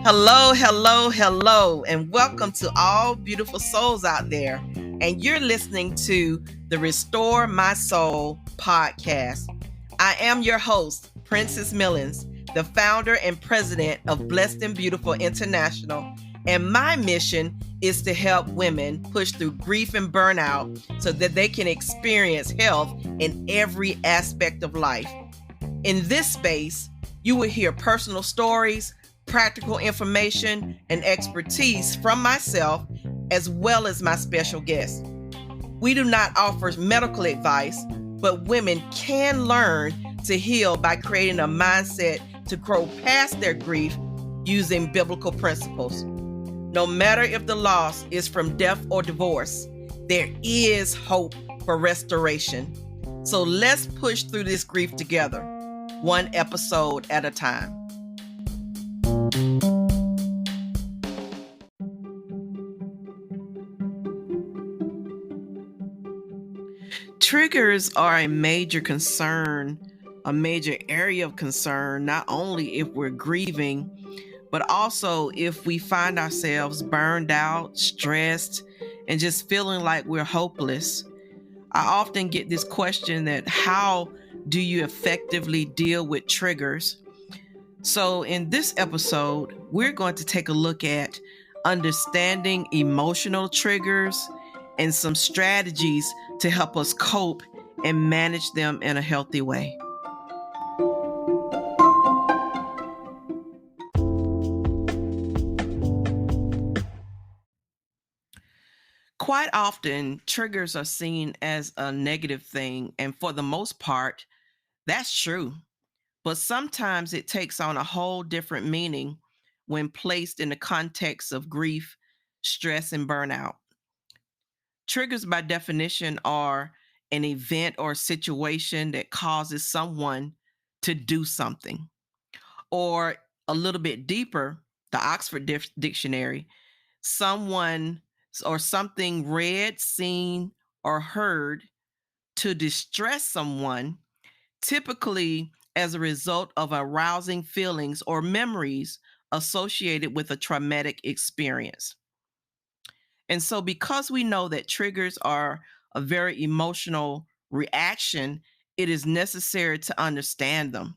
Hello, hello, hello, and welcome to all beautiful souls out there. And you're listening to the Restore My Soul podcast. I am your host, Princess Millens, the founder and president of Blessed and Beautiful International. And my mission is to help women push through grief and burnout so that they can experience health in every aspect of life. In this space, you will hear personal stories, practical information, and expertise from myself, as well as my special guests. We do not offer medical advice, but women can learn to heal by creating a mindset to grow past their grief using biblical principles. No matter if the loss is from death or divorce, there is hope for restoration. So let's push through this grief together, one episode at a time. Triggers are a major concern, a major area of concern, not only if we're grieving, but also if we find ourselves burned out, stressed, and just feeling like we're hopeless. I often get this question that how do you effectively deal with triggers? So in this episode, we're going to take a look at understanding emotional triggers and some strategies to help us cope and manage them in a healthy way. Quite often, triggers are seen as a negative thing, and for the most part, that's true. But sometimes it takes on a whole different meaning when placed in the context of grief, stress, and burnout. Triggers, by definition, are an event or situation that causes someone to do something. Or a little bit deeper, the Oxford Dictionary, someone or something read, seen, or heard to distress someone, typically as a result of arousing feelings or memories associated with a traumatic experience. And so, because we know that triggers are a very emotional reaction, it is necessary to understand them.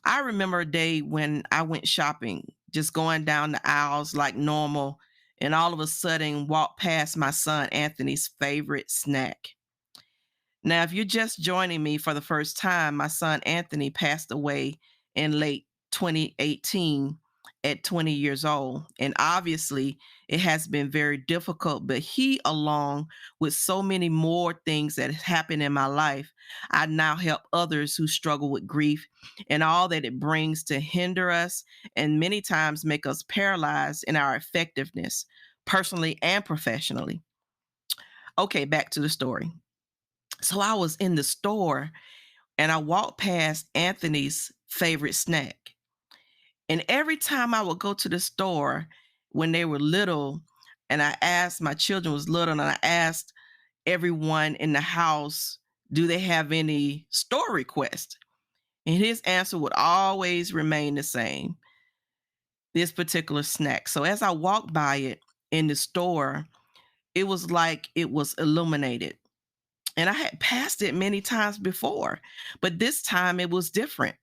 I remember a day when I went shopping, just going down the aisles like normal, and all of a sudden walked past my son Anthony's favorite snack. Now, if you're just joining me for the first time, my son Anthony passed away in late 2018 at 20 years old. And obviously, it has been very difficult, but he, along with so many more things that have happened in my life, I now help others who struggle with grief and all that it brings to hinder us and many times make us paralyzed in our effectiveness, personally and professionally. Okay, back to the story. So I was in the store and I walked past Anthony's favorite snack. And every time I would go to the store when they were little, and I asked, my children was little, and I asked everyone in the house, do they have any store requests? And his answer would always remain the same, this particular snack. So as I walked by it in the store, it was like it was illuminated. And I had passed it many times before, but this time it was different.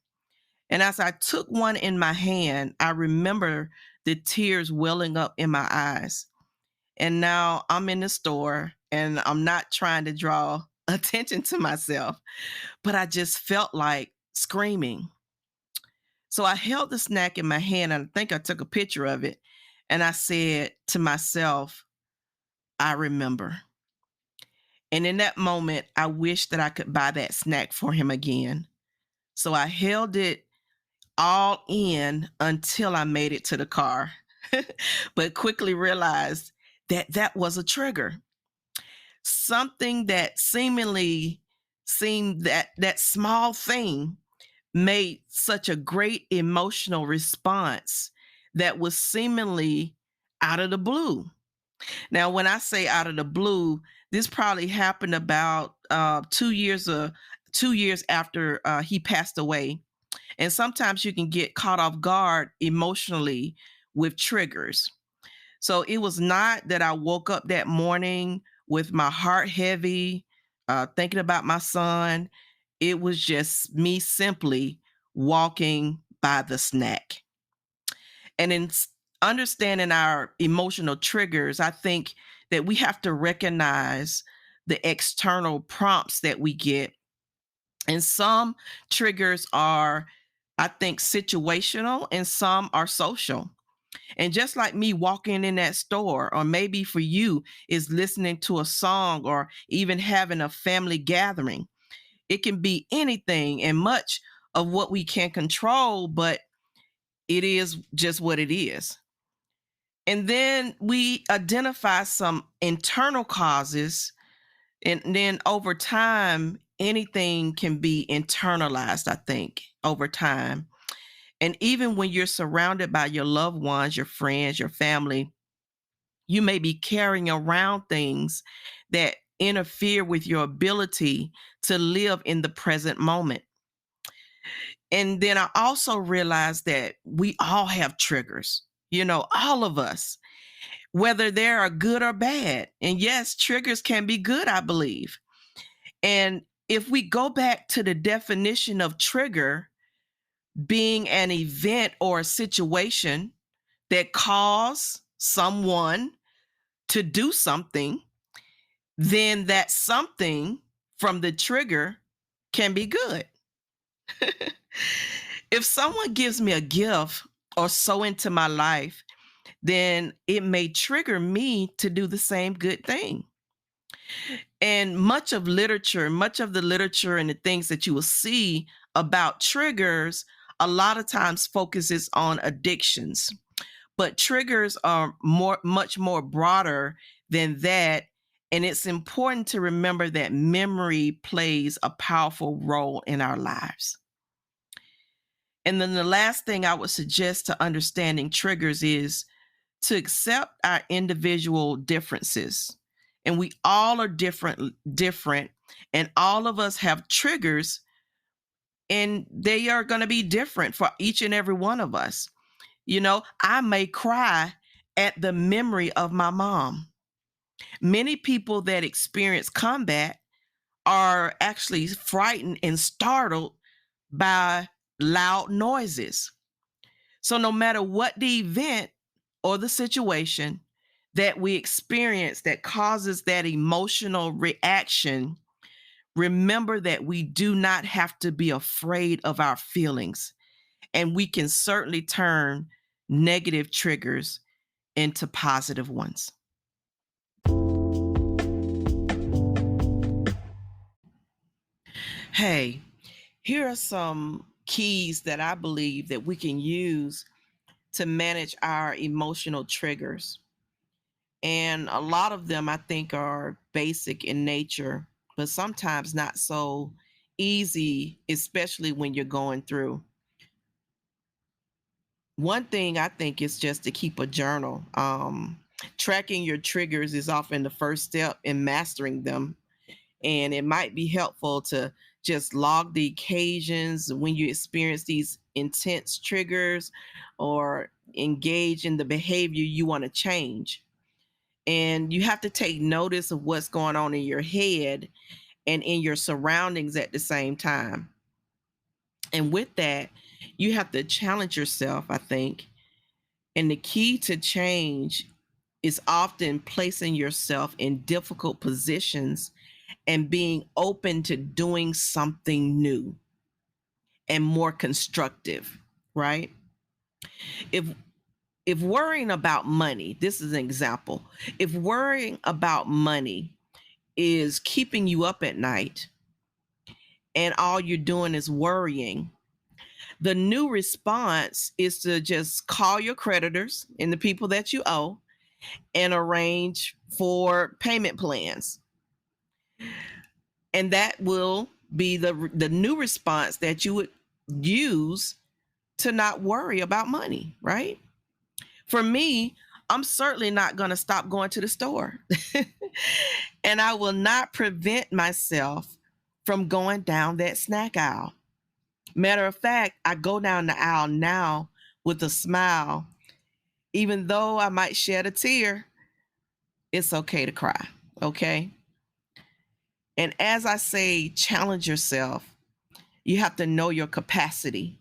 And as I took one in my hand, I remember the tears welling up in my eyes. And now I'm in the store and I'm not trying to draw attention to myself, but I just felt like screaming. So I held the snack in my hand and I think I took a picture of it. And I said to myself, I remember. And in that moment, I wished that I could buy that snack for him again. So I held it all in until I made it to the car, but quickly realized that that was a trigger. Something that seemingly seemed that small thing made such a great emotional response that was seemingly out of the blue. Now, when I say out of the blue, this probably happened about 2 years 2 years after he passed away. And sometimes you can get caught off guard emotionally with triggers. So it was not that I woke up that morning with my heart heavy, thinking about my son. It was just me simply walking by the snack. And in understanding our emotional triggers, I think that we have to recognize the external prompts that we get. And some triggers are, I think, situational, and some are social. And just like me walking in that store, or maybe for you is listening to a song or even having a family gathering, it can be anything and much of what we can control, but it is just what it is. And then we identify some internal causes, and then over time, anything can be internalized, I think, over time. And even when you're surrounded by your loved ones, your friends, your family, you may be carrying around things that interfere with your ability to live in the present moment. And then I also realized that we all have triggers, all of us, whether they are good or bad. And yes, triggers can be good, I believe. And if we go back to the definition of trigger being an event or a situation that cause someone to do something, then that something from the trigger can be good. If someone gives me a gift or so into my life, then it may trigger me to do the same good thing. And much of the literature and the things that you will see about triggers, a lot of times focuses on addictions. But triggers are much more broader than that. And it's important to remember that memory plays a powerful role in our lives. And then the last thing I would suggest to understanding triggers is to accept our individual differences. And we all are different, and all of us have triggers, and they are going to be different for each and every one of us. I may cry at the memory of my mom. Many people that experience combat are actually frightened and startled by loud noises. So, no matter what the event or the situation that we experience that causes that emotional reaction, remember that we do not have to be afraid of our feelings. And we can certainly turn negative triggers into positive ones. Hey, here are some keys that I believe that we can use to manage our emotional triggers. And a lot of them I think are basic in nature, but sometimes not so easy, especially when you're going through. One thing I think is just to keep a journal. Tracking your triggers is often the first step in mastering them. And it might be helpful to just log the occasions when you experience these intense triggers or engage in the behavior you want to change. And you have to take notice of what's going on in your head and in your surroundings at the same time. And with that, you have to challenge yourself, I think. And the key to change is often placing yourself in difficult positions and being open to doing something new and more constructive, right? If if worrying about money, this is an example. If worrying about money is keeping you up at night and all you're doing is worrying, the new response is to just call your creditors and the people that you owe and arrange for payment plans. And that will be the new response that you would use to not worry about money, right? For me, I'm certainly not going to stop going to the store. And I will not prevent myself from going down that snack aisle. Matter of fact, I go down the aisle now with a smile. Even though I might shed a tear, it's okay to cry. Okay. And as I say, challenge yourself. You have to know your capacity.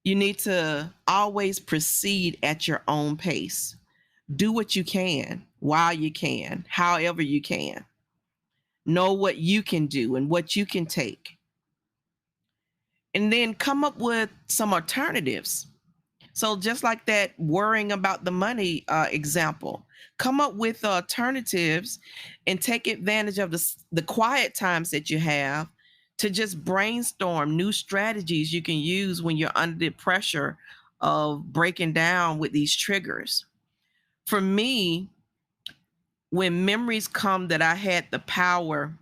You need to always proceed at your own pace. Do what you can while you can, however you can. Know what you can do and what you can take. And then come up with some alternatives. So, just like that worrying about the money example, come up with alternatives and take advantage of the quiet times that you have to just brainstorm new strategies you can use when you're under the pressure of breaking down with these triggers. For me, when memories come that I had the power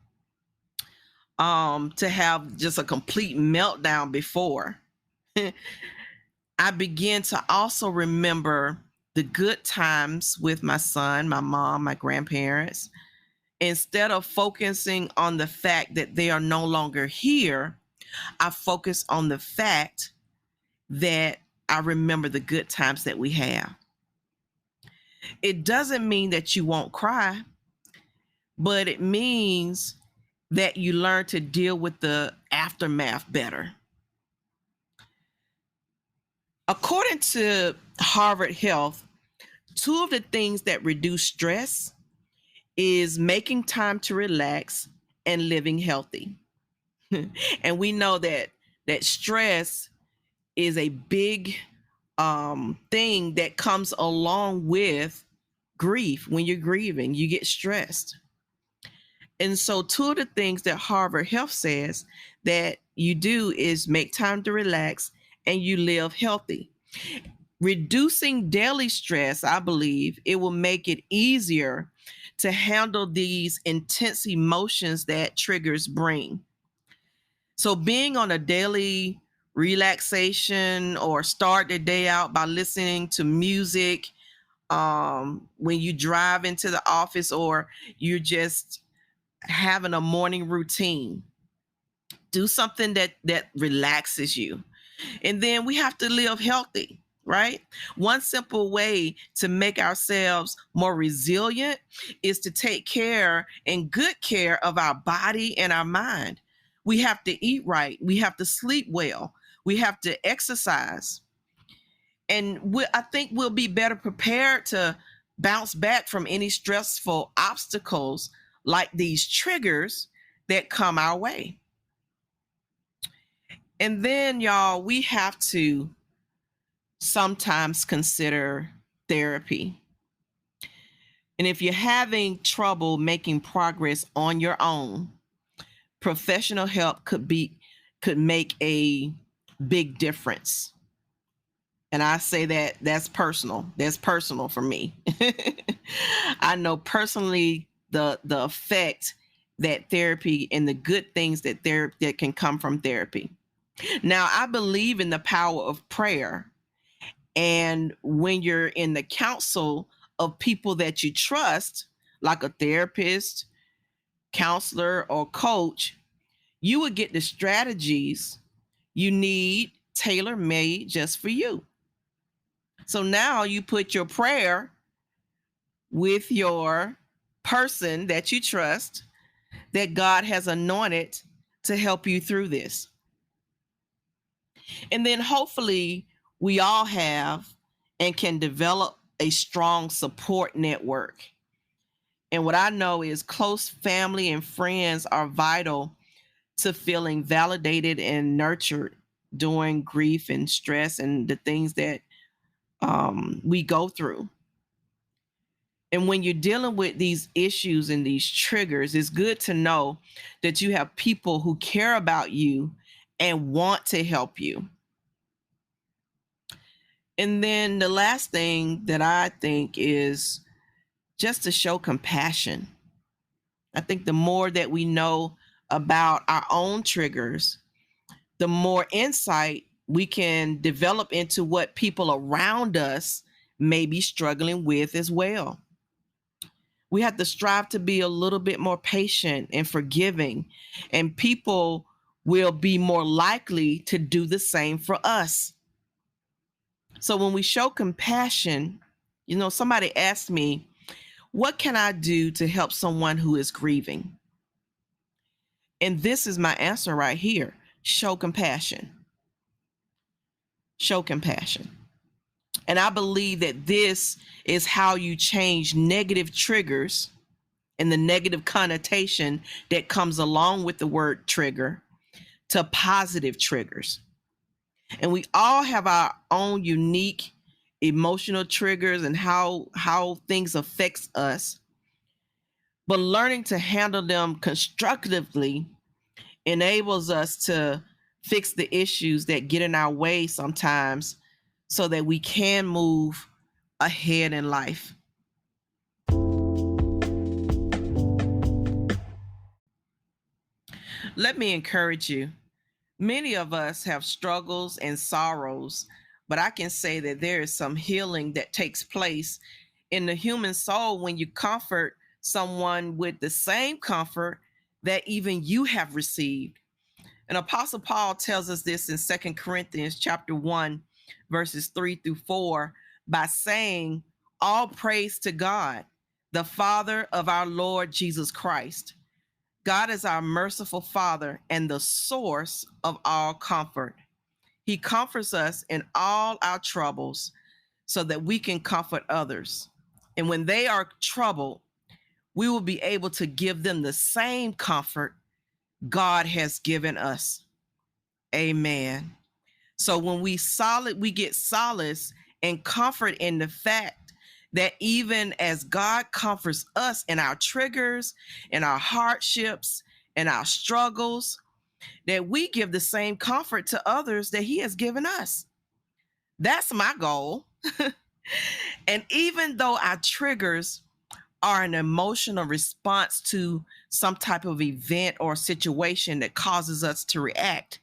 to have just a complete meltdown before, I begin to also remember the good times with my son, my mom, my grandparents. Instead of focusing on the fact that they are no longer here, I focus on the fact that I remember the good times that we have. It doesn't mean that you won't cry, but it means that you learn to deal with the aftermath better. According to Harvard Health, two of the things that reduce stress is making time to relax and living healthy. And we know that stress is a big thing that comes along with grief. When you're grieving, you get stressed. And so two of the things that Harvard Health says that you do is make time to relax and you live healthy. Reducing daily stress, I believe it will make it easier to handle these intense emotions that triggers bring. So being on a daily relaxation or start the day out by listening to music when you drive into the office or you're just having a morning routine. Do something that relaxes you. And then we have to live healthy, right? One simple way to make ourselves more resilient is to take care and good care of our body and our mind. We have to eat right. We have to sleep well. We have to exercise. And I think we'll be better prepared to bounce back from any stressful obstacles like these triggers that come our way. And then, y'all, we have to sometimes consider therapy. And if you're having trouble making progress on your own, professional help could make a big difference. And I say that's personal. That's personal for me. I know personally the effect that therapy and the good things that can come from therapy. Now, I believe in the power of prayer. And when you're in the counsel of people that you trust, like a therapist, counselor, or coach, you will get the strategies you need tailor made just for you. So now you put your prayer with your person that you trust, that God has anointed to help you through this. And then hopefully we all have and can develop a strong support network. And what I know is close family and friends are vital to feeling validated and nurtured during grief and stress and the things that we go through. And when you're dealing with these issues and these triggers, it's good to know that you have people who care about you and want to help you. And then the last thing that I think is just to show compassion. I think the more that we know about our own triggers, the more insight we can develop into what people around us may be struggling with as well. We have to strive to be a little bit more patient and forgiving, and people will be more likely to do the same for us. So when we show compassion, somebody asked me, what can I do to help someone who is grieving? And this is my answer right here: show compassion. Show compassion. And I believe that this is how you change negative triggers and the negative connotation that comes along with the word trigger to positive triggers. And we all have our own unique emotional triggers and how things affects us. But learning to handle them constructively enables us to fix the issues that get in our way sometimes so that we can move ahead in life. Let me encourage you. Many of us have struggles and sorrows, but I can say that there is some healing that takes place in the human soul when you comfort someone with the same comfort that even you have received. And Apostle Paul tells us this in 2 Corinthians chapter 1, verses 3 through 4, by saying, all praise to God, the Father of our Lord Jesus Christ. God is our merciful Father and the source of all comfort. He comforts us in all our troubles so that we can comfort others. And when they are troubled, we will be able to give them the same comfort God has given us. Amen. So when we get solace and comfort in the fact that even as God comforts us in our triggers, in our hardships, and our struggles, that we give the same comfort to others that he has given us. That's my goal. And even though our triggers are an emotional response to some type of event or situation that causes us to react,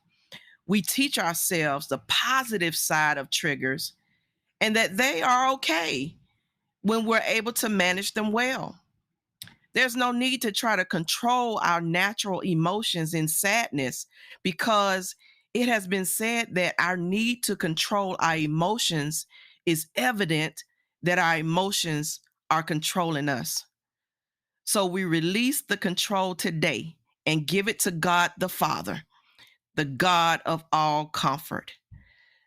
we teach ourselves the positive side of triggers and that they are okay when we're able to manage them well. There's no need to try to control our natural emotions in sadness, because it has been said that our need to control our emotions is evident that our emotions are controlling us. So we release the control today and give it to God the Father, the God of all comfort.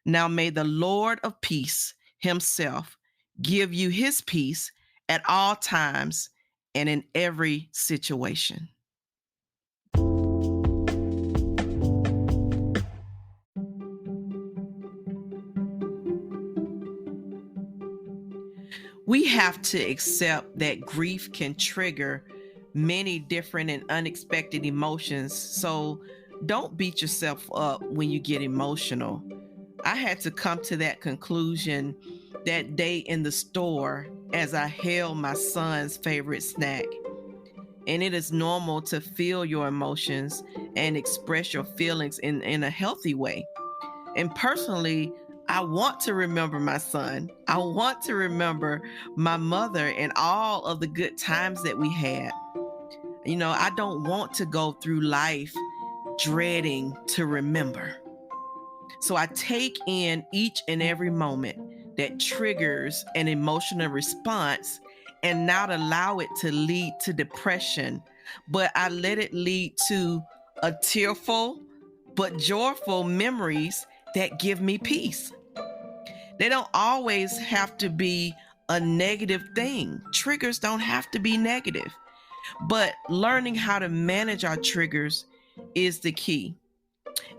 Now may the Lord of peace himself give you his peace at all times and in every situation. We have to accept that grief can trigger many different and unexpected emotions. So don't beat yourself up when you get emotional. I had to come to that conclusion that day in the store as I held my son's favorite snack. And it is normal to feel your emotions and express your feelings in a healthy way. And personally, I want to remember my son. I want to remember my mother and all of the good times that we had. I don't want to go through life dreading to remember. So I take in each and every moment that triggers an emotional response and not allow it to lead to depression, but I let it lead to a tearful but joyful memories that give me peace. They don't always have to be a negative thing. Triggers don't have to be negative, but learning how to manage our triggers is the key.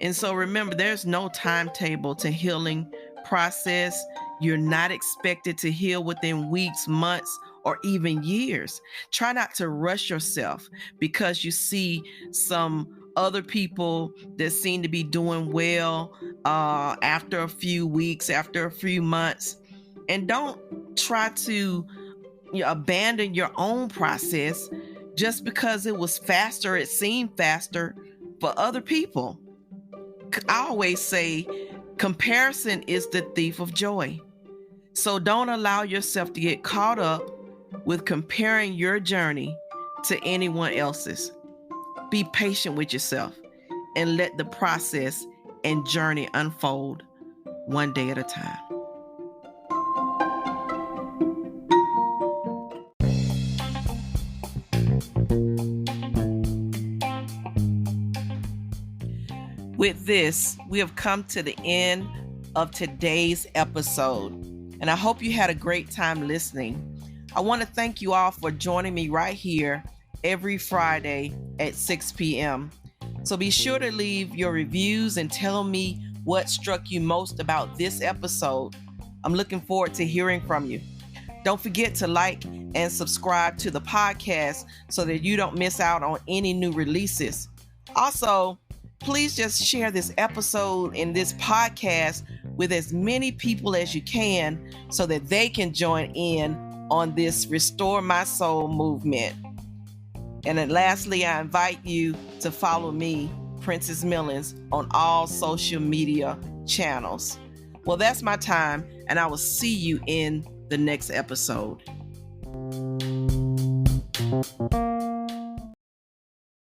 And so remember, there's no timetable to healing process. You're not expected to heal within weeks, months, or even years. Try not to rush yourself because you see some other people that seem to be doing well after a few weeks, after a few months. And don't try to abandon your own process just because it was faster, it seemed faster for other people. I always say comparison is the thief of joy. So don't allow yourself to get caught up with comparing your journey to anyone else's. Be patient with yourself and let the process and journey unfold one day at a time. With this, we have come to the end of today's episode, and I hope you had a great time listening. I want to thank you all for joining me right here every Friday at 6 p.m. So be sure to leave your reviews and tell me what struck you most about this episode. I'm looking forward to hearing from you. Don't forget to like and subscribe to the podcast so that you don't miss out on any new releases. Also, please just share this episode and this podcast with as many people as you can so that they can join in on this Restore My Soul movement. And then lastly, I invite you to follow me, Princess Millens, on all social media channels. Well, that's my time, and I will see you in the next episode.